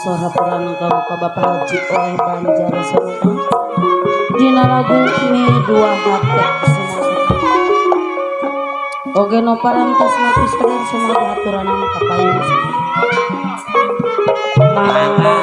Sora purana kamuka Bapak Haji oleh Banjar semua dina lagu ini dua hati semua oge no parantos napi sadar semua diaturan kapayun mangga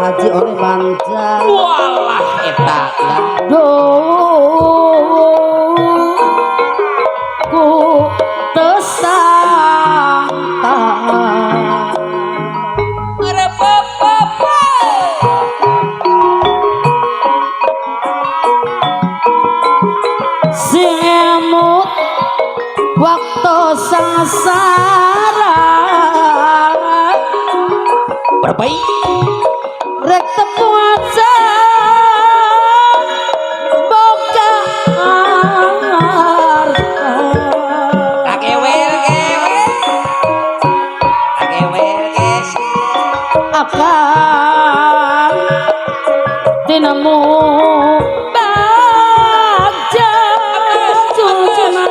Haji oleh Banjar walah eta ku tersangka semut waktu sangsara berbaik rek temu aja boga kakewel guys akan tinamu baja cucuna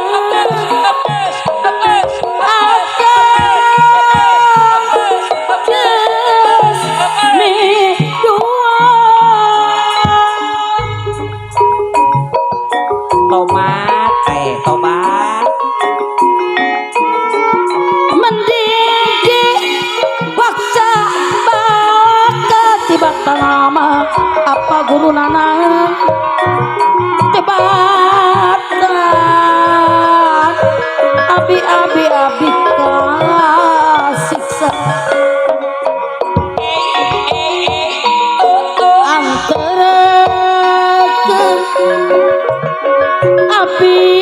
tobat mendinggi waksa bakat tiba lama apa guru nana tebatan abi kasiksa api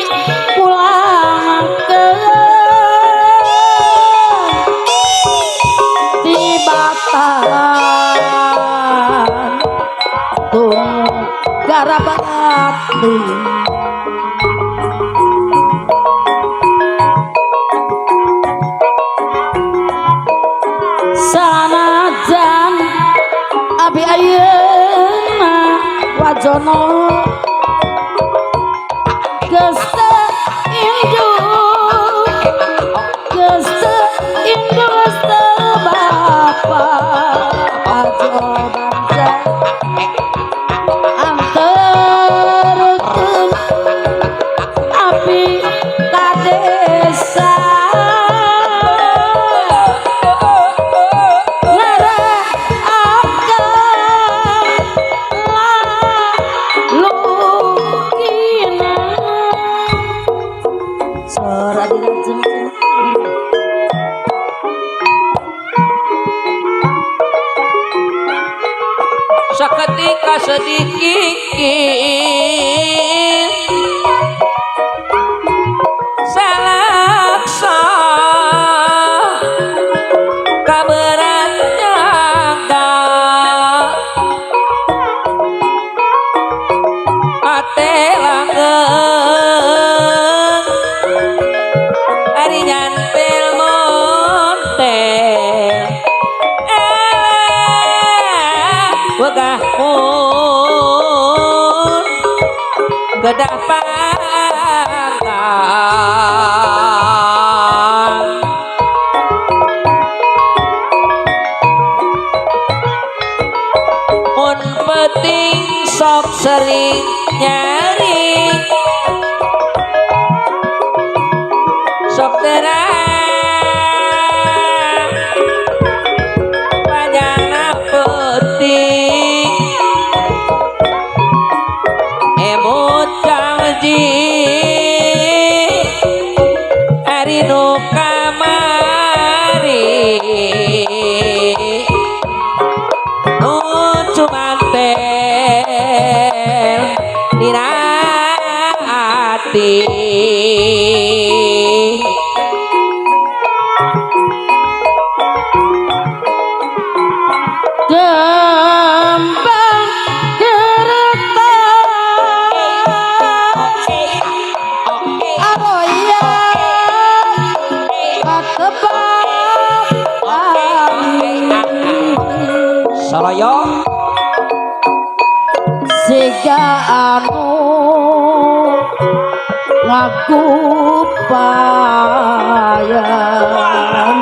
pulang ke tibatan tung garabati sanajan abi ayeuna wajono Gesta Indo Gesta Bapak Ajo Bangsa anterkeun api ka desa seketika sedikit salaksa kaberan jaga wegah pun kedah pangan mun penting sok sering nyari sok terang panjangna penting emut janji ari nu kamari nu cuman tel dina hati Kembang Soroyo siga anu ngaku payan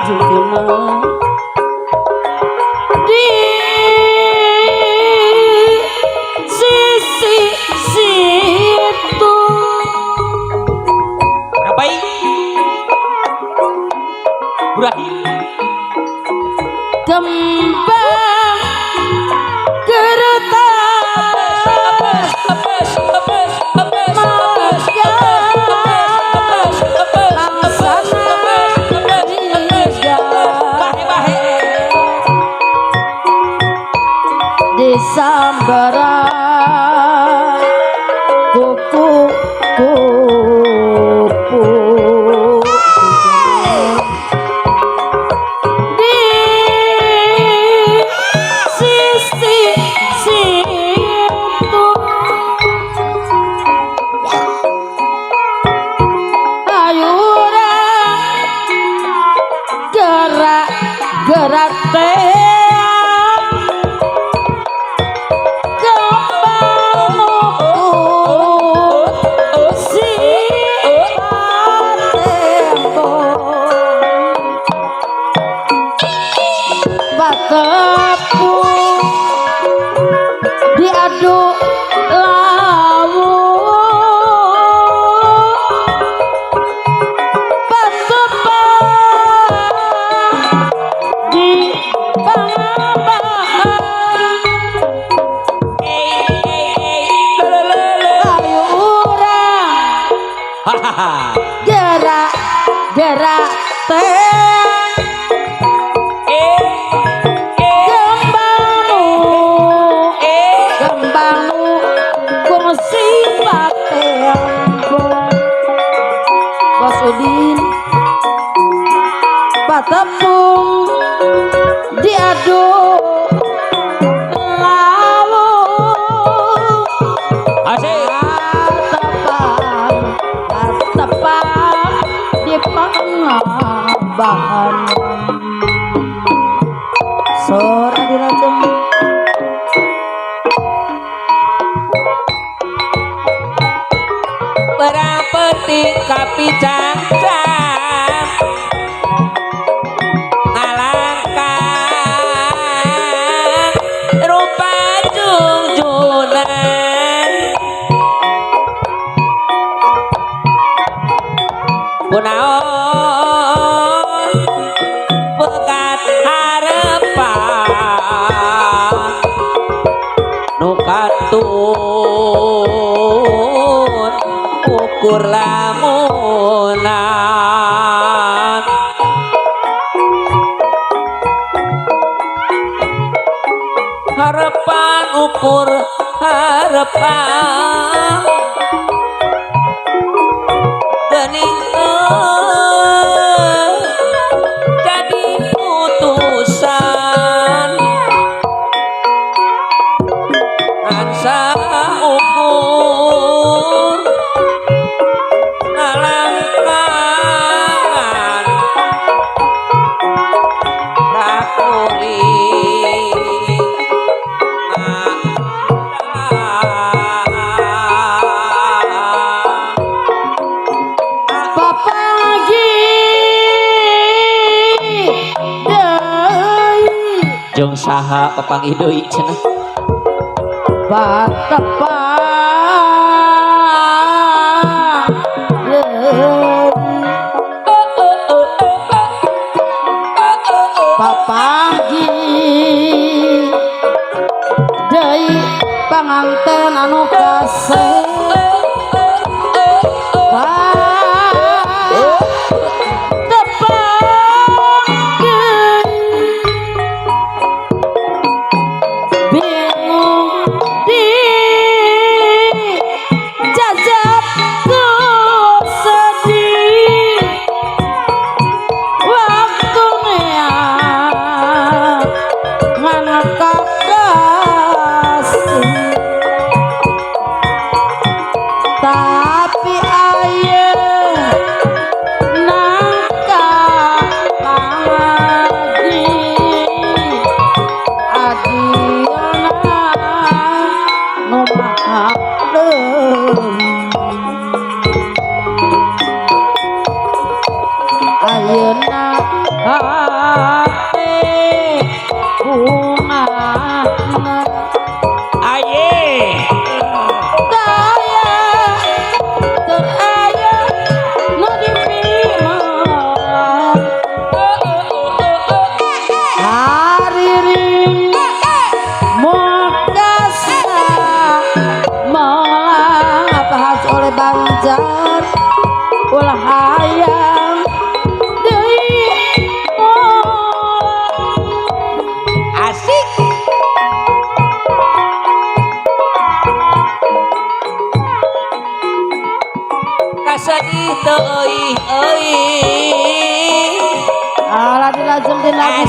jukina di sisi situ Rabai Burak kembang kertas sambaran kuku kupu di sisi situ ayuran gerak teh diaduk lawu patepang di pangabahan ayo urang gerak teh Udin patepung diaduk lawu asik tepang di pangabahan sora dirajeng peting kapicangcang ngalangkang rupa junjunan kunaon pegat harepan nu katun ukur lamunan harapan ukur harapan gening jadi putusan rasa ukur ngalangkangan rakuring saha papanggih deui cenah. Batepang papagi deui panganten anu kasih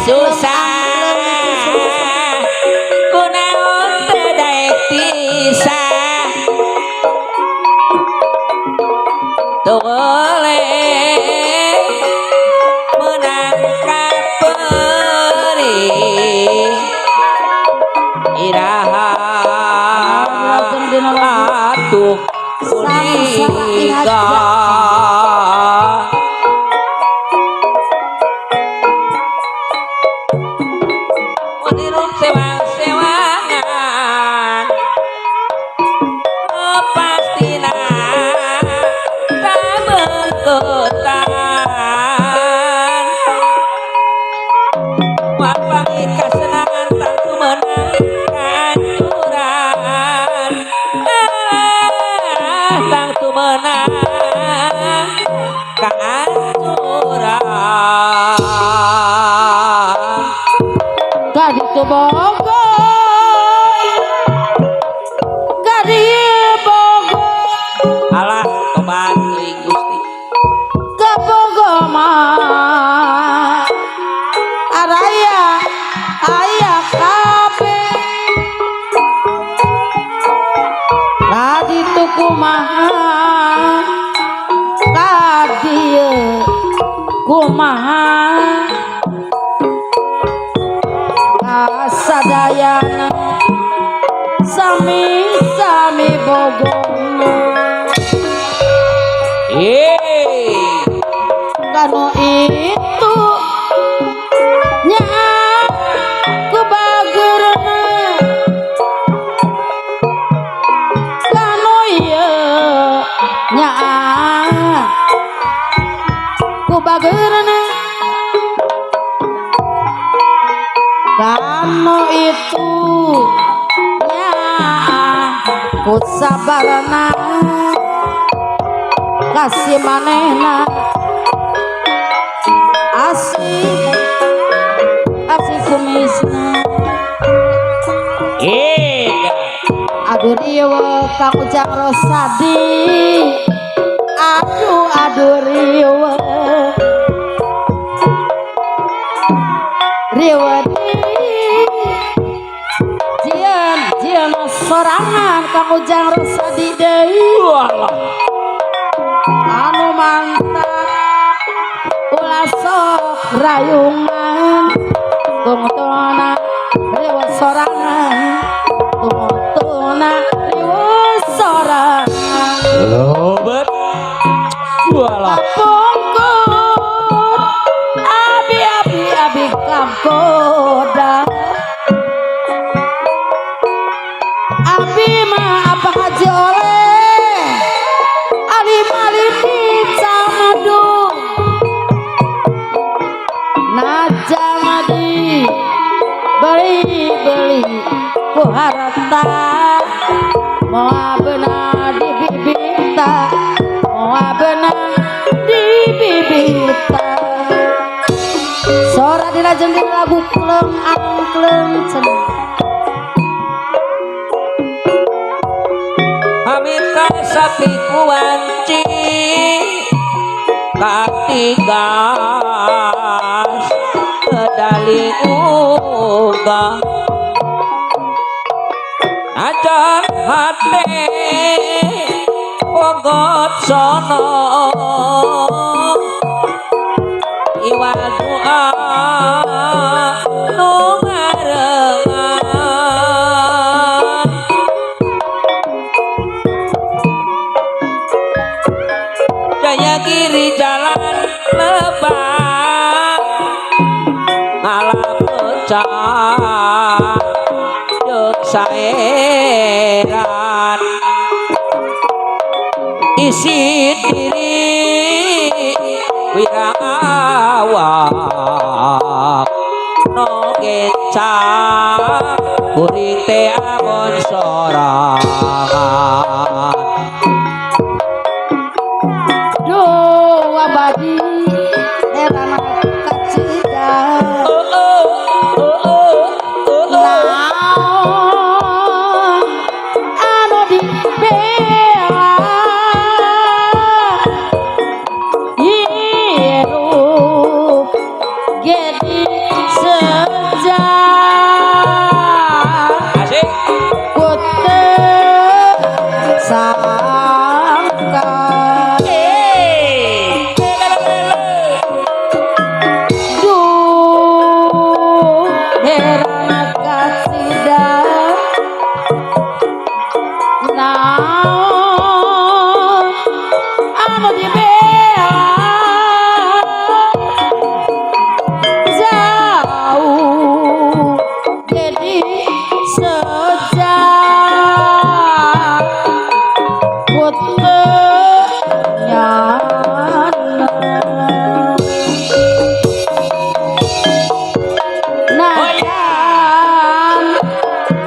susah kunaon teu daek pisah teu boleh menang ka perih iraha atuh kuliga kasadayana sami-sami bogona kanu itu nya kubageurna kanu ieu nya kubageurna kanu itu nya kusabarna kasih manehna asih kumisna aduh riweuh ka Ujang Rosadi aduh riweuh jieun sorangan ka Ujang Rosadi deui anu mantap ulah sok rayungan tungtuna riweuh sorangan tungtuna riweuh sorangan lobet walah pungkur abi kapgoda Abi mah apa haji oleh alim-alim di Camadu najang di beli-beli ku harta moal benar di bibita moal benar di bibita sora dilajeng di lagu kleng angkleng cenah Hamita sapi kuanci katigas kedali uga ajar hati pogot sono iwa doa nu ngarengan Jaya Giri jalan lebah ngalah pecah jeung saeran isi diri wirawak no gencang kuring teh amun sorangan duh abadi erana kacidan naon anu dibela hirup gedi sejak asik kuteu sangka duh herana kasidan naon anu dibela jauh jadi sejak kutenya najan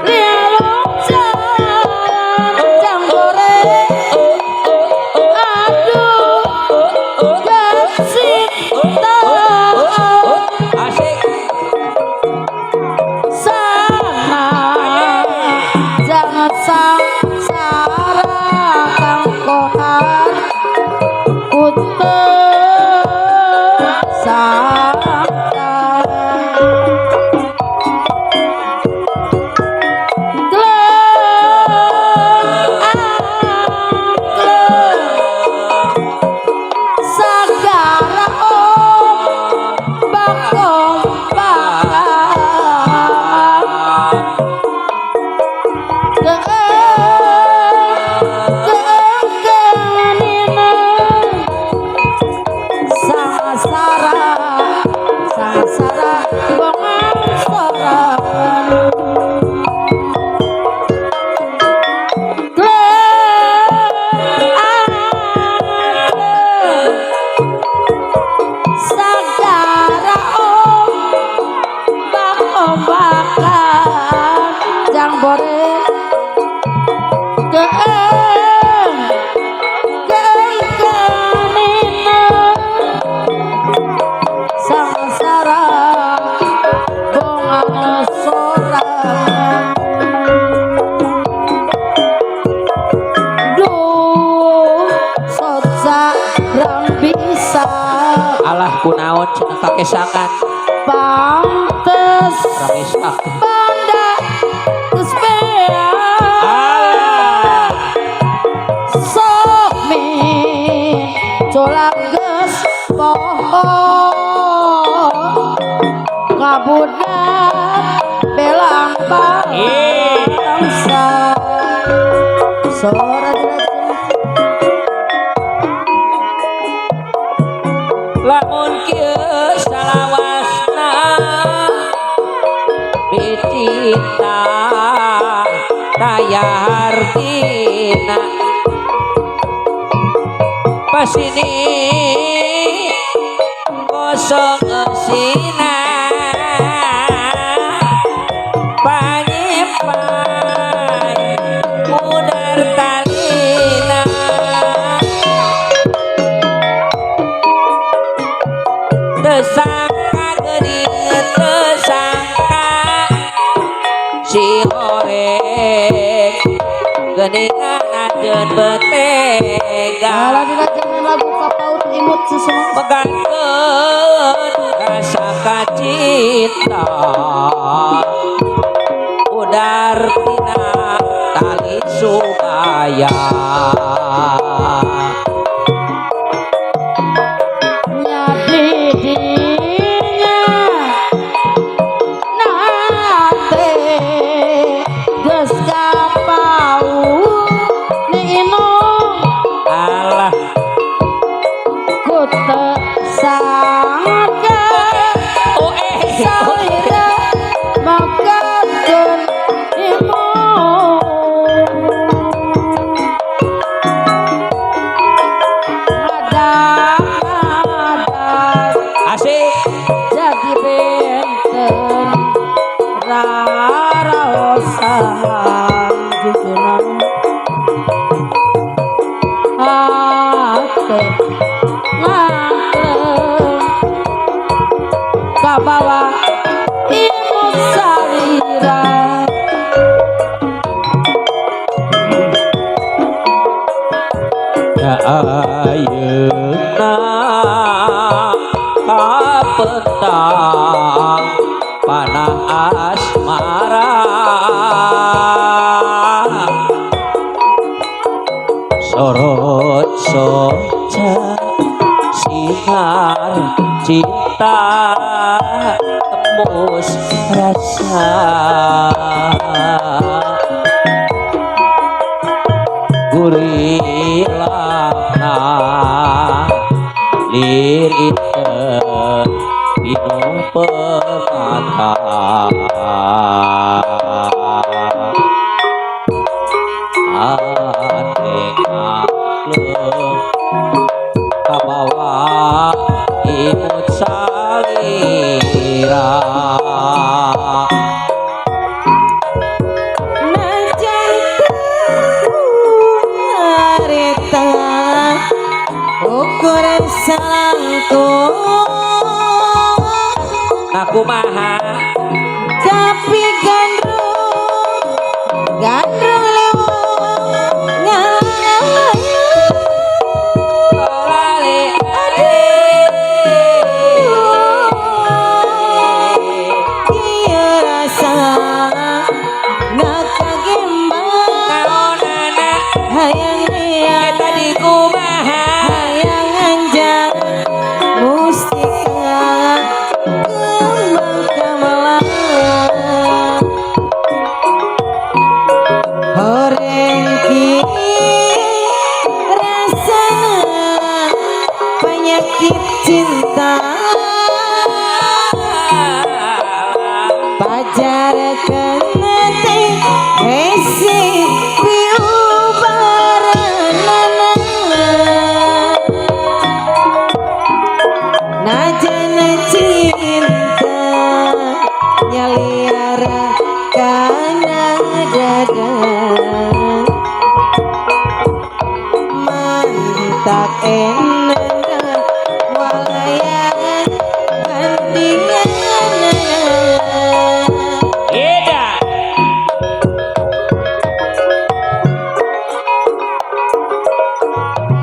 lialung jang goreng aduh gesinta asik sana jangan sangsara kang kohan kuteu sangka kleng angkleng sagara bakong bakang keengkenina sangsara sangsara bongang sorangan kleng angkleng sagara ombak-ombakan jang bore keengkenina sangsara bongang sorangan duh soca rang bisa alah kunaon cenah kakesangan pantes ramesak banda geus bea alah sok min colak geus pohon ngabudak belang bangsa sora lamun kieu salawasna bicita tayartina pas ini kosong sina panyipai mudar talina tersangka geuning tersangka si horek geuningan ajeun betega Kalau dilajengan lagu kapaut imut sesemua megangkeun rasa kacinta udar tina tali supaya nyadidinya nate geus kapaut nino alah ku teu sangka oh salira makakeun imut ngadak-ngadak asik jadi benten raraosan jujunan hate ngangkleng kabawa imut salira ya ayeuna kapentang panah asmara sorot soca sinar cinta tembus rasa gurilana lir iten dino permata ate ngakleng kabawa imut salira ukuran salangkung aku maha tapi gandrung lewat ngalang lali iya rasa ngakagembang naonana hayang liat tadi ku maha hayang anjang mustika kembang kamalang horeng ki rasana penyakit cinta pajar kenete hesi piubaranana najana cinta nyaliara kana dada mantak enana walayan bandingan Eda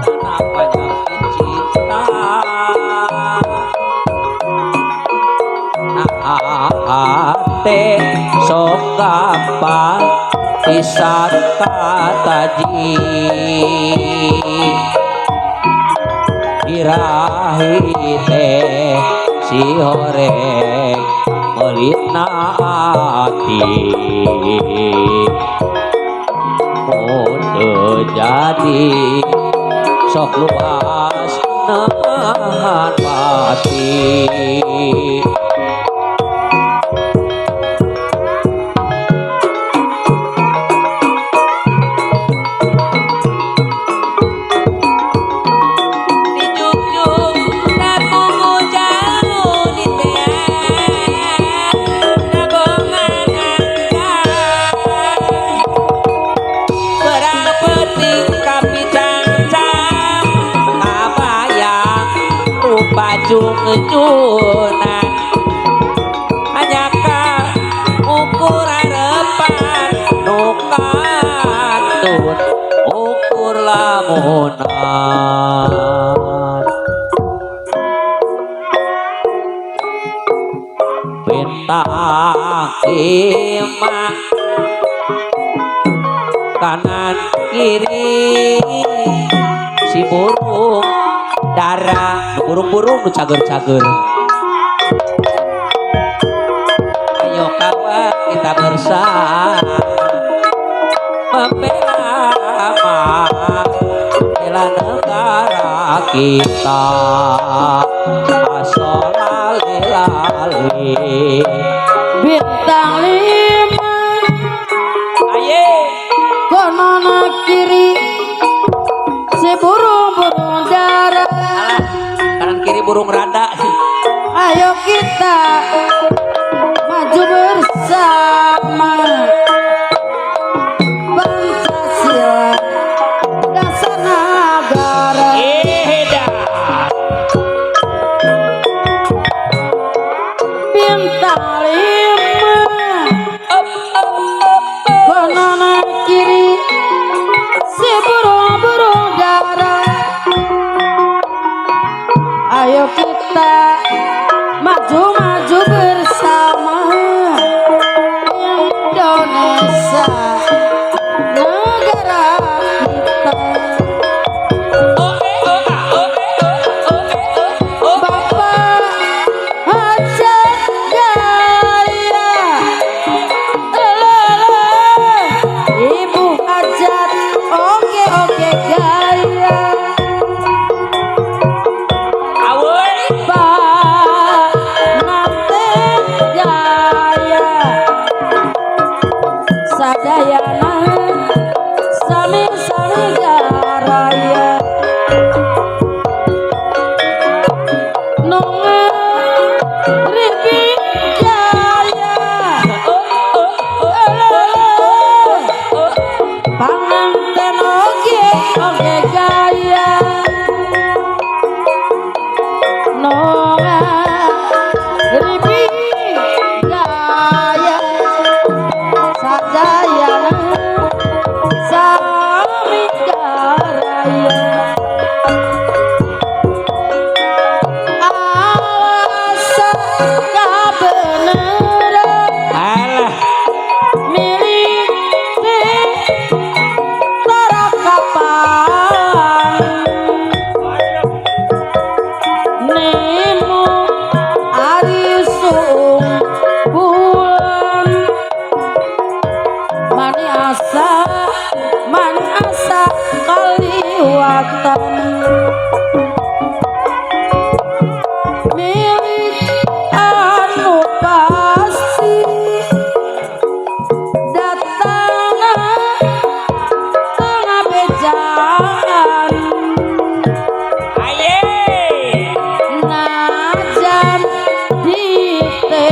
sana penyakit cinta ate sok gampang disangka taji birahi teh si horeng melitna hati mun teu jadi sok luas nahan pati tujunan hanya ka ukur harapan nukantun ukur lamunan bentang imah kanan kiri si burung dara burung-burung nu cager-cager ayo kawan kita bersama membela negara kita asolali bintang 5 aye kanan kiri si burung-burung dara kanan kiri burung rada ayo kita maju bersama Pancasila dasar negara bintang 5 kanan kiri si burung-burung dara ayo kita maju-maju bersama Indonesia negara kita Bapak Hajat Gaya Ibu Hajat oke gaya Pak Nate Gaya Sadayana sami-sami garaya nonge ribi jaya panganten oge gaya nonge ribi jaya sadayana sami garaya awas kabeneran alah milik tarakapan nemu ari bulan mani asa kaliwatan milik anu pasti datang tengah bejaan aye najan dite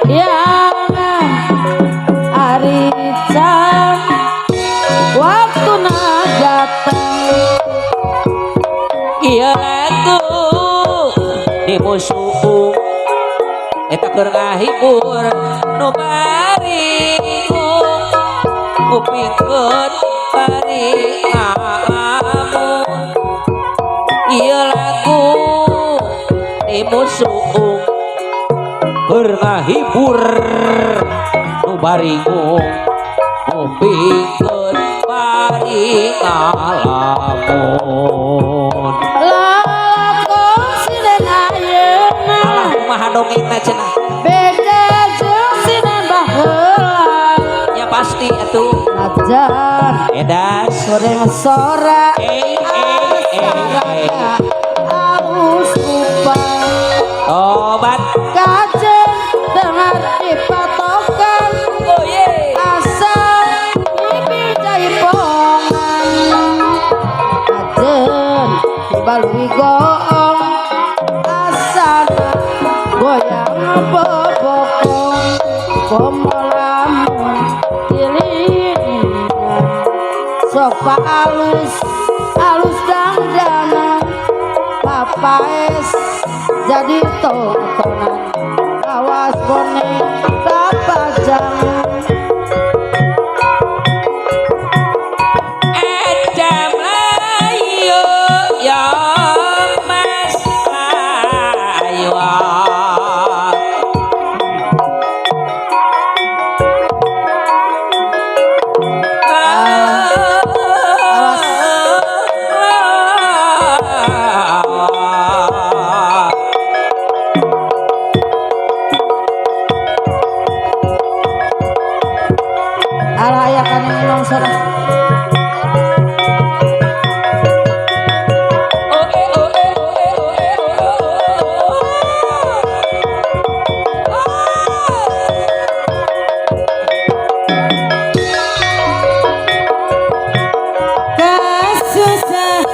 yang ari can waktu datang iya lagu di musuh eta keur ngahibur nu baringu kupingkeun bari ngalamun iya lagu di musuh keur ngahibur nu baringu kupingkeun bari ngalamun lakon sinen ayeuna alah kumaha dongengna cenah beda jeung sinen baheula ya pasti atuh najan edas sore sora eh alus upah obat kajen dengar dipatokan oh ye asal bibi jaipongan kajen dibalui goong asal goyang bobokong komolamun dililingan sofa alus alus dangdangan papaes jadi tontonan awas bonek rapajang Aja Melayu ya Mas Ayu alah aya kan yang longsor kasusah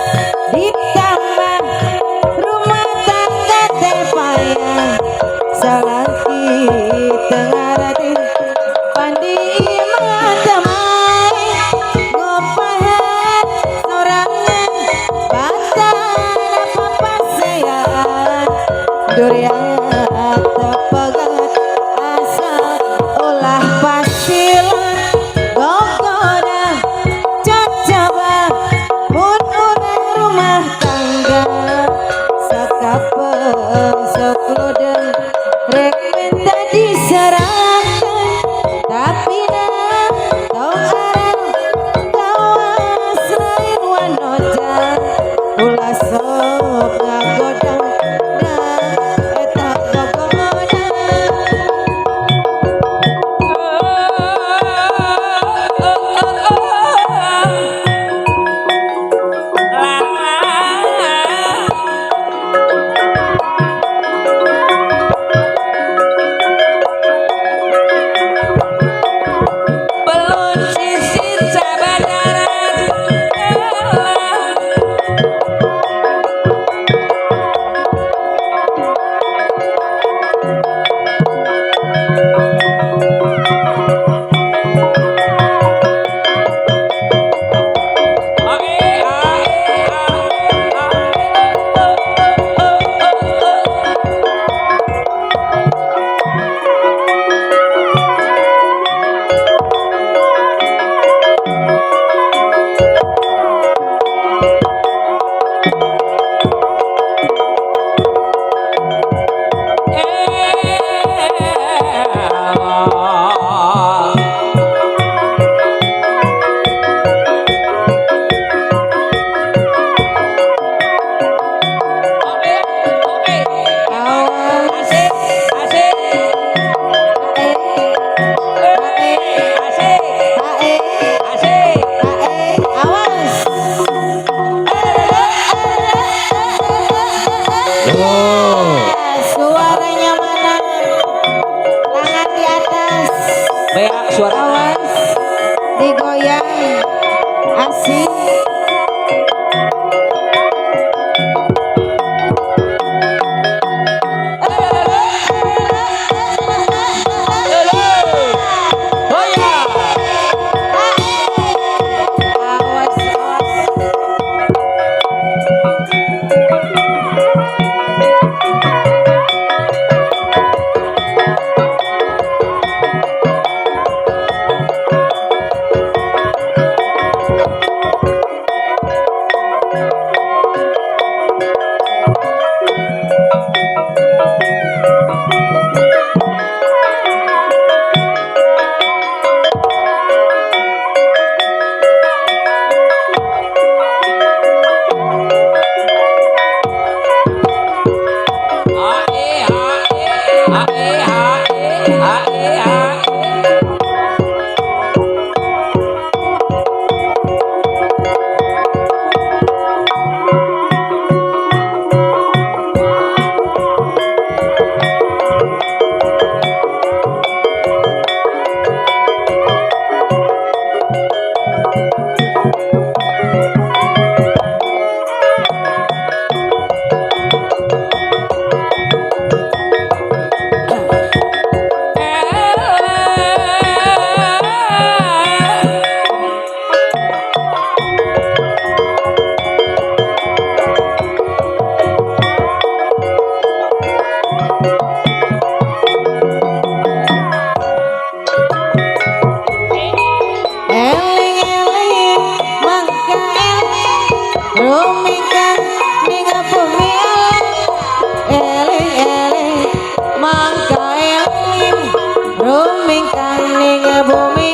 ditambah rumah tangga teh payah salaki tengah raden pandi imah damai ngopahan sorangan batan apa pasean durian tepegat asal ulah pasilan gogoda cacaba mun urang rumah tangga sakapeung sok ludeng rek minta diserahkan tapi nah tong arang kawas lain wanojan ulah sok ngagodang dan eta gogoda belum sisit sabadaran Asik, asik, asik, asik. awas suaranya mana tangan di atas Beak suara awas digoyang asik awas rumikan ning bumi eling eling mangka eling rumikan ning bumi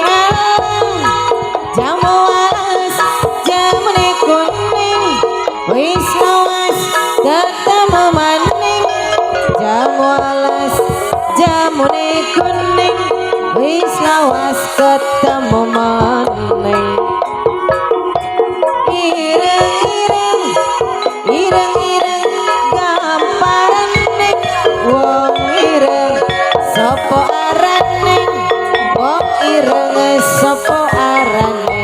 jamu alas jamune kuning wis awas ketemu maning jamu alas jamune kuning wis awas ketemu maning ireng ireng gamparan ning wong ireng sapa arane wong ireng sapa arane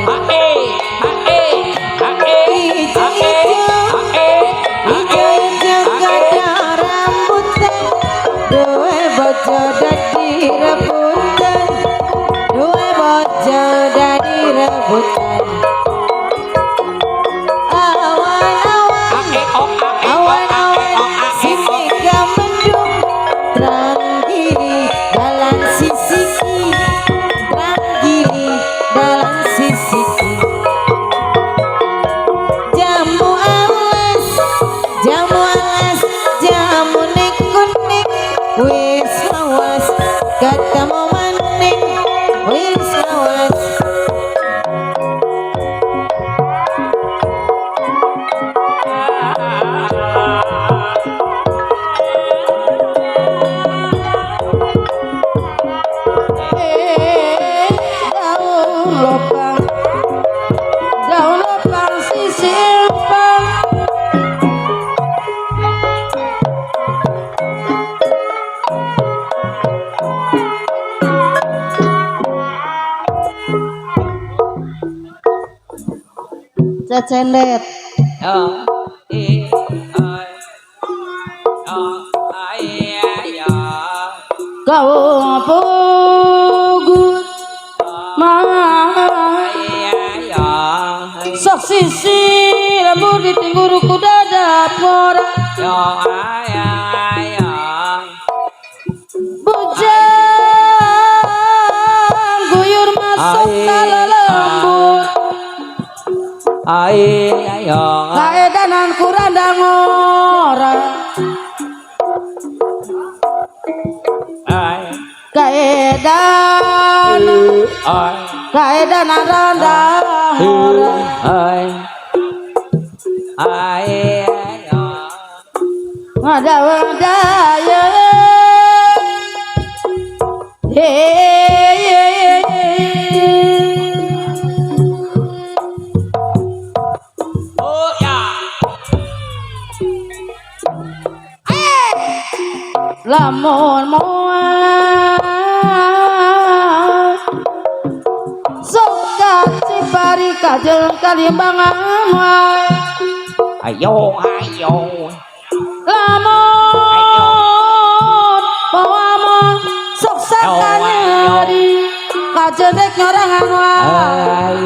duwe bojo dadi rebutan duwe bojo dadi rebutan awan-awan sini mendung terang gini dalam sisiki terang gini dalam sisiki jamu alas jamu kuning wis awas ketemu maning wis awas daun lopang sisir pang cecendet kau pugut sok sisi rambut ditingguru kuda dapora bujang guyur masuk tala lembur kaedanan kurandang orang kaedanan randang orang ada wadaya lamun muat suka cipari kajeng kalimbangan wae ayo lamun bawa sok sakanyari kajeng rek nyorangan wae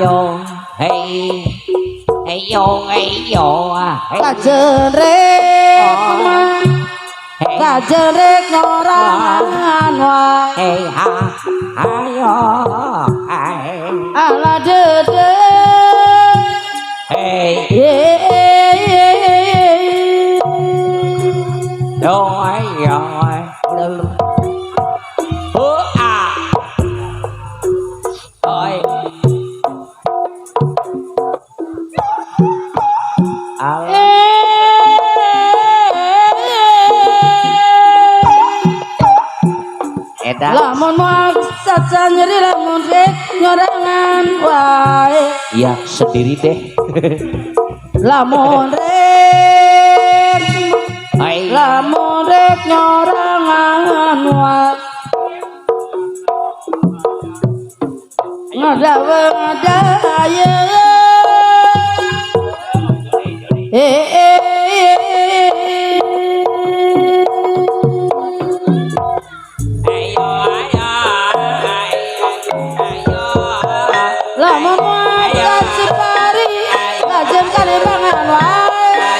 kajeng rek kajerek nyorangan wae ala dede lamun maksa nyeri lamun rek nyorangan wae iya sendiri deh lamun rek nyorangan wae ngadaya lamun wae sipari kajen kalimbangan wae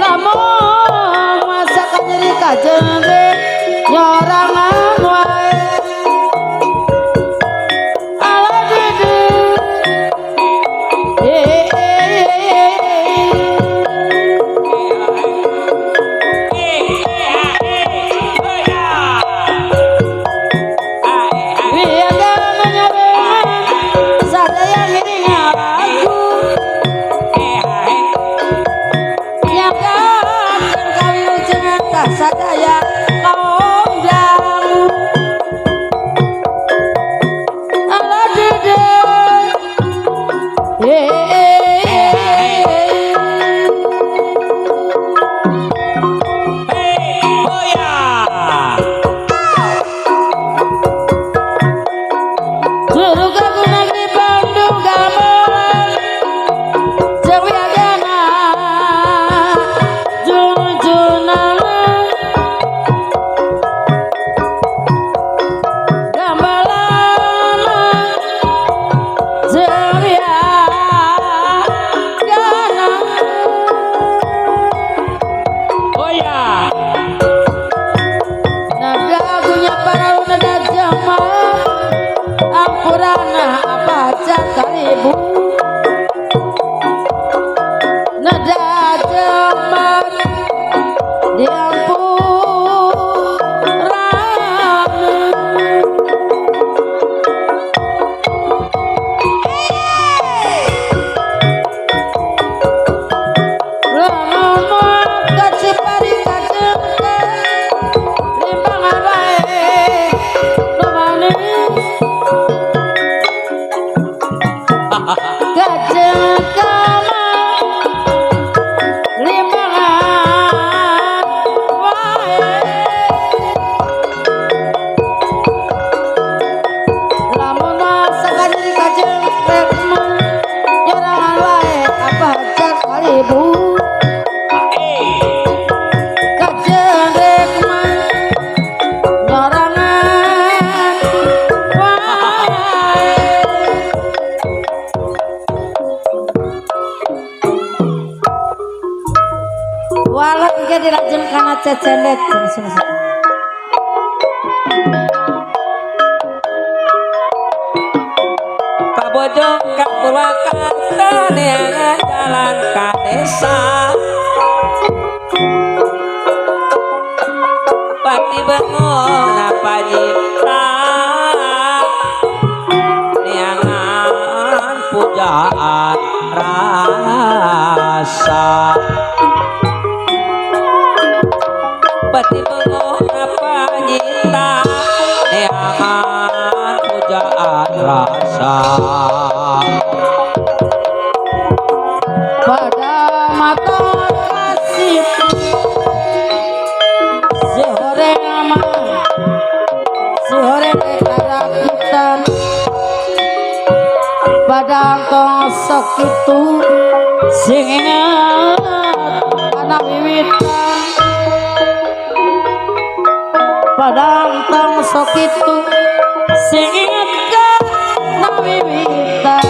lamun masakan nyeri kajen nyorangan wae ala dede Surga guna di Bandung gamelan Jawi agana junjunana gamelan Jawi agana. Oh ya. Nada punya para nada jamal ampurana apa kalibu nada jamal diampurana Ramana kacipari kacemke limbangan bae nomane gajah kama limbangan wae lamun masakan di gajah rekmu nyerangan wae apa cak kalibu gajah rekmu nyerangan wae. Walau jadi rajin karena cecelet Kabojong kapulakan neangan jalan ka desa pati bengong apa nyipta neangan pujaan rasa pati bengong apa nyipta neangan pujaan rasa pada mata kasih si horeng ama si horeng karakitan pada tosok itu sing ingat anak wiwitan pada tosok itu sing ingat anak wiwitan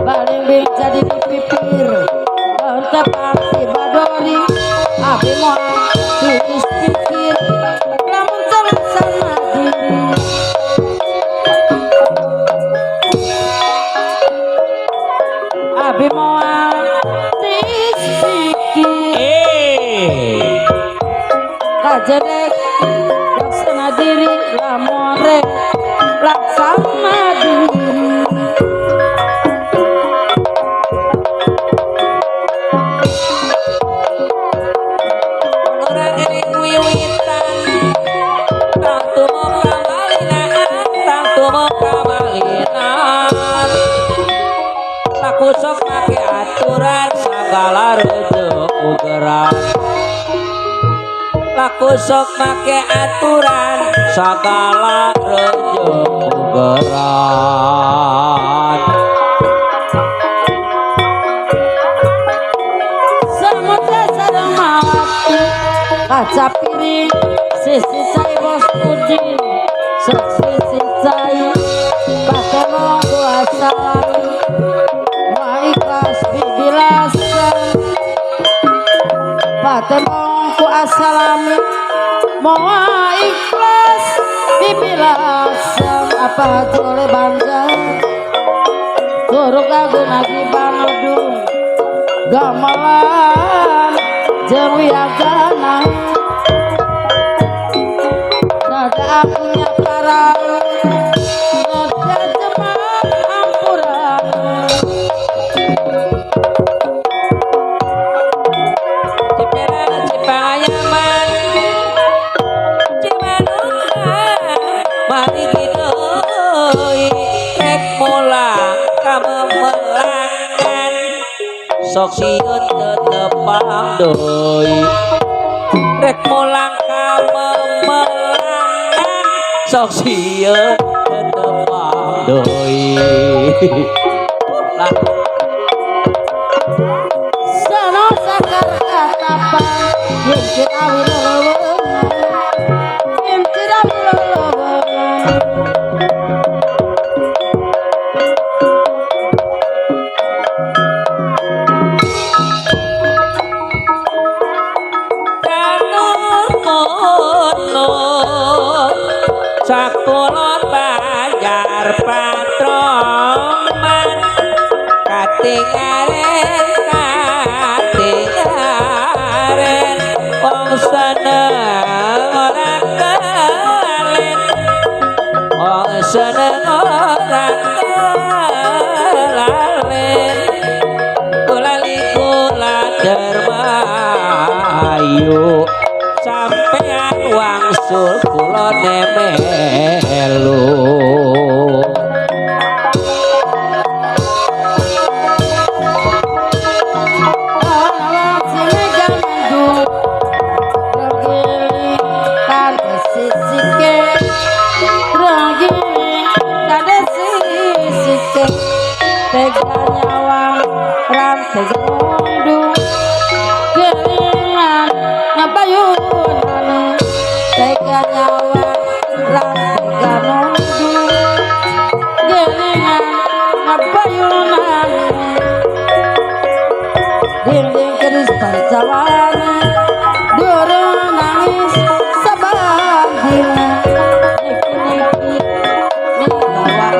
paling jadi dipipir tepati badori abi mau tulis pikir lamun sama diri abi mau tulis pikir kajedek laksana diri lamore laksana diri. orang ini wiwitan tak tumo kamalinan tak tumo kamalinan laku sok make aturan segala rezeki ugeran laku sok make aturan segala rezeki ugeran Samudra sareng mawati kaca piring sisi cai bos puding sok sisi cai pakai monggo asal wa ikhlas bibilasan pakai monggo asalami mau ikhlas bibilasan apa jole banjar surga guna di Bandung gamelan jeung wiagana nada punya parang nada jemaah ampuran Cipera cipangayaman cimanungna mari kideui rek mulang ka memelangan sok sieun tetepang deui rek mulang ka memelangan sok sieun tetep deui lah Sana sakar katapang Yincit awi lelewengan Yincit awi lelewengan sakulon banjar patroman katingaren wong seneng ora kalen wong seneng ora kalen kulali kula dermayu sampean wangsul kula nemelu Tega nyawang rantai gundu gelingan ngabayunan tega nyawang rantai gundu gelingan ngabayunan dinding keris pancawan durung nangis sabandina niki-niki ninggawan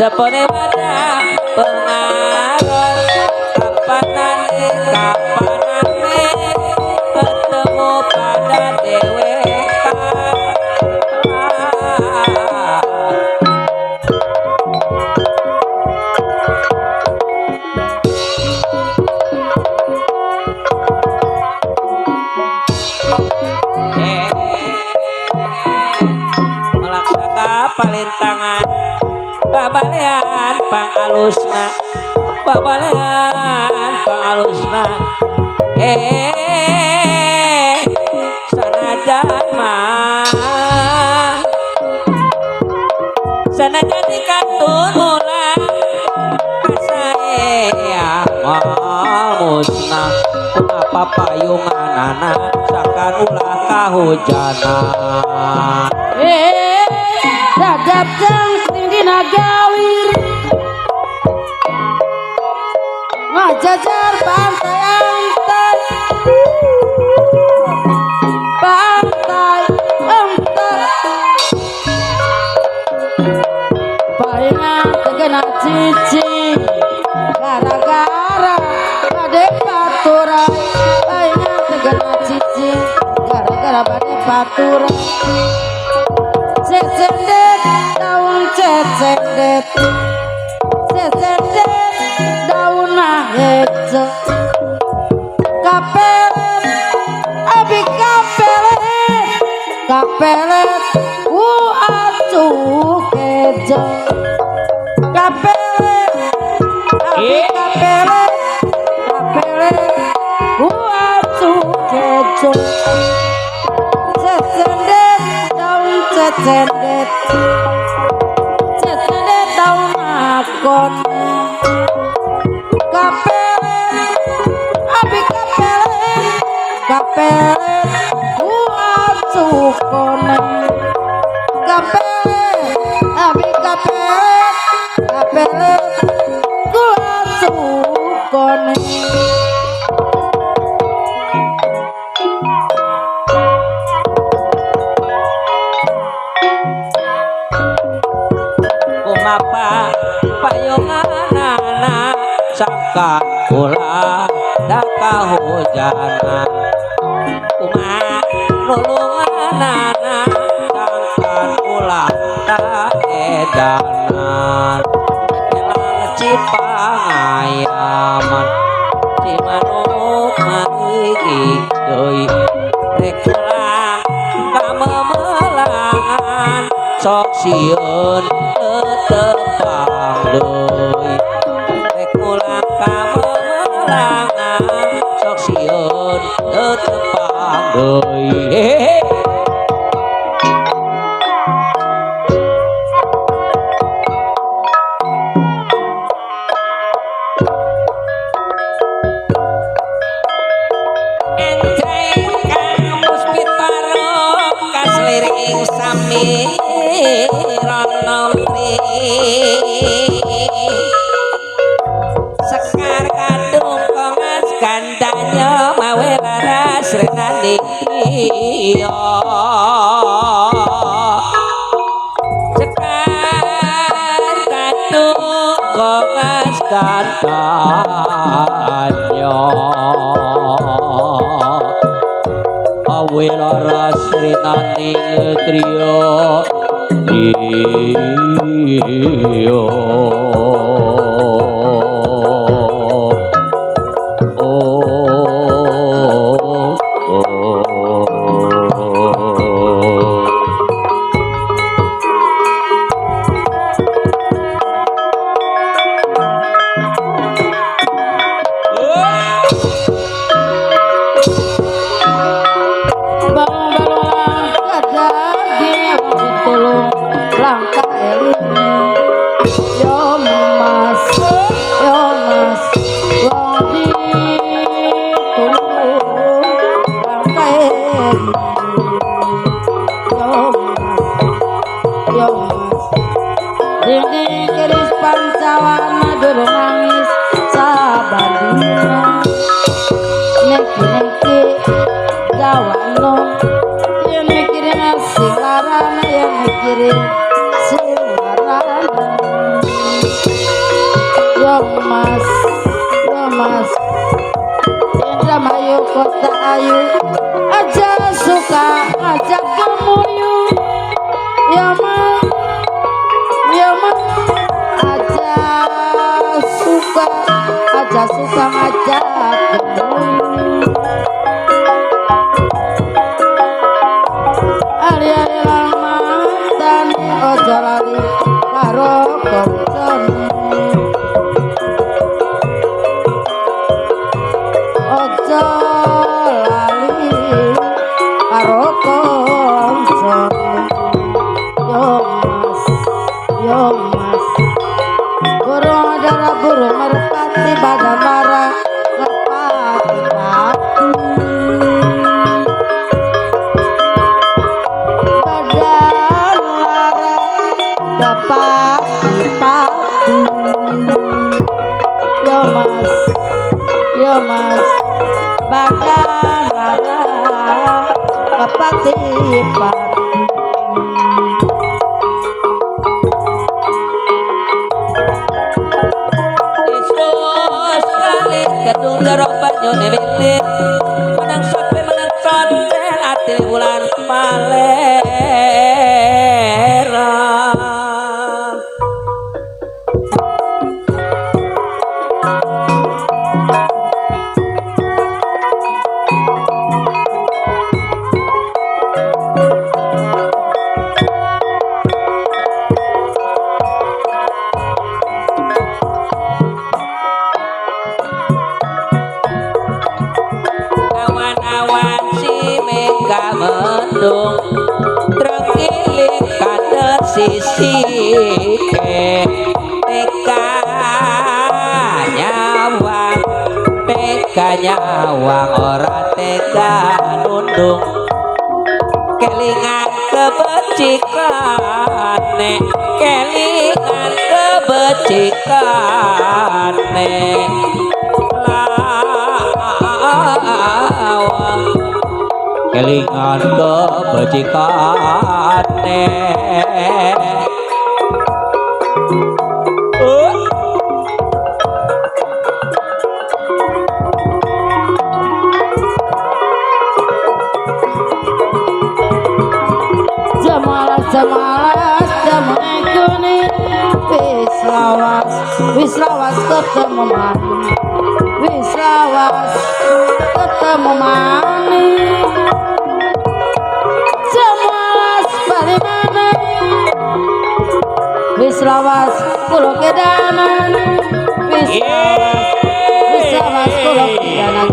Japone pada pengaruh kapanane ketemu pada deweka melaksaka palintangan babalean pangalusna babalean pangalusna sanajan mah sanajan dikatun ulang saya musnah kenapa payungan anak sakan ulah kahujanan dadap jangkring dina gawir ngajajar pantai antar pantai antar palingan tegena cicing gara-gara bade paturan palingan tegena cicing gara-gara bade paturan cecendet daun cecendet cecendet daun hejo kapelet abi kapelet kapelet acuh kejo kapelet abi kapelet kapelet acuh kejo cecendet daun cecendet cecendet daun akon kapelet abi kapelet kapelet acuh kone kapelet abi kapelet kapelet acuh kone apa payunganana sangka ulah dan kahujanan umat nulunganana sangka ulah tak edanan cipangayaman cimanuk marigi deui rek pulang kamemelangan sok sieun tetepang deui rek pulang kamemelangan sok sieun tetepang deui Sekar kadung kongas kandanya mawe laras renani Sekar kadung kongas kandanya mawe laras renani trio iyo kota ayu aja suka ajak kemuyu ya mah aja suka ngajak kemuyu ari-ari lama tani ojo lali karo koncone ojo burung merpati badan marah merpati pati badan marah merpati pati yo mas badan marah merpati pati Kedung garong banyo nebetin menang sope ati bulan palera mendung terenggiling kader sisi teka nyawang ora tega nundung kelingan kebecikane kelingan kebecikane lawang kelingan kebecikane jamalas jamane kuning wis lawas ketemu manis, wis lawas ketemu manis, semualas bali maneh, wis lawas kula kedanan, wis lawas kula kedanan,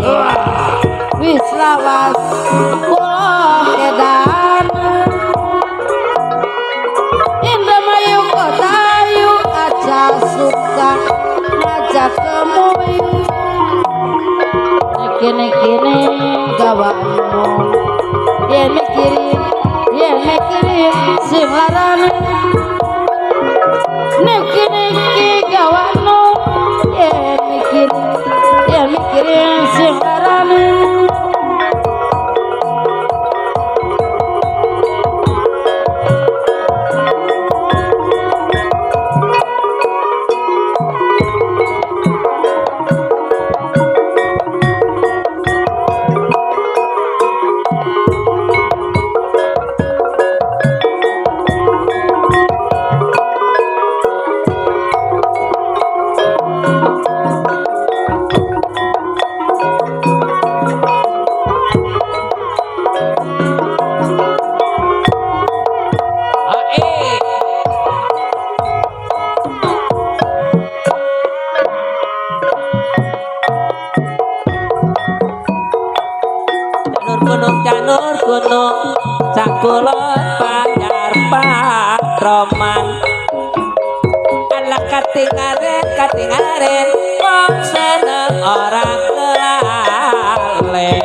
wis lawas kula kedanan. Indramayu kota ayu aja suka ngajak kemuyu, kene gawanmu yen mikirin sing larane, niki gawanmu yen mikirin sing larane. Janur gunung cakulon panyar patroman, ala katingaren wong seneng orang kelalen,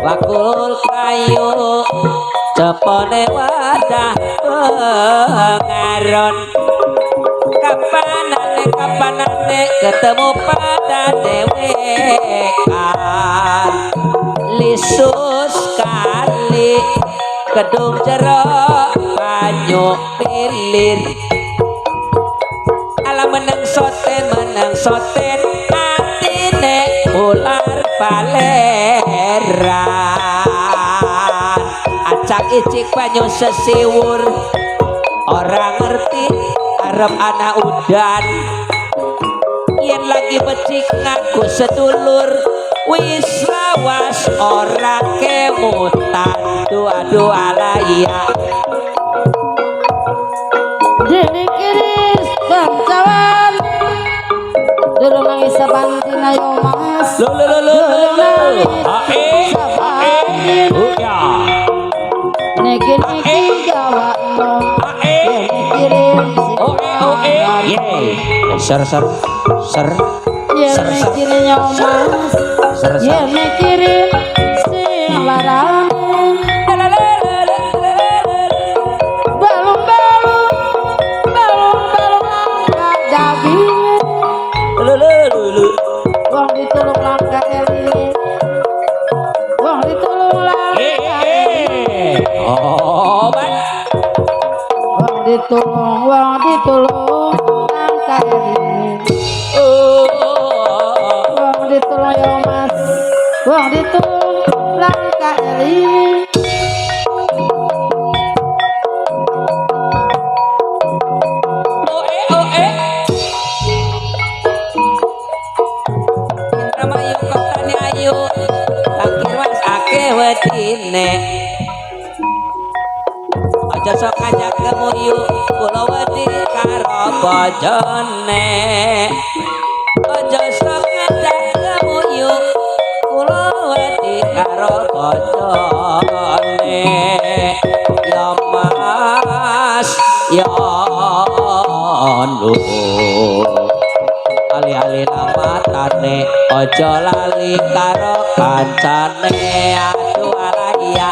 wakul kayu cepone wadah pengaron, kapanane ketemu pada dewekan, lisus kali kedung jeruk banyu pilir, ala meneng soten atine ular paleran, acak icik banyu sesiwur, orang ngerti arep anak udan, yen lagi becik ngaku sedulur, wis lawas ora kemutan, dua laya Dene kiris bangsawan durung nangis sabantina yo mas, niki gawakno mikirin ser mikirin yo mas, mikirin sing larane, balung langkah dabine, wong ditulung langkah eline, wong ditulung langkah eline, wong ditulung langkah eline, wong ditulung yo mas, wong ditulung langkah eline. Indramayu kotane ayu takir mas ake wedine, aja sok ngajak kemuyu kula wedi karo bojone, aja sok ngajak kemuyu kula wedi karo bojone, ya mas ya nu ali-ali namatane ojo lali karo kancane, aduh alaya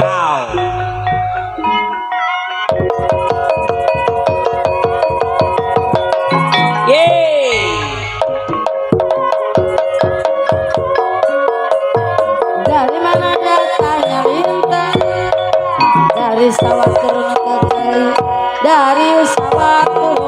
wow. Dari mana datangnya lintang, dari sawah turun ke kali, dari sawah turun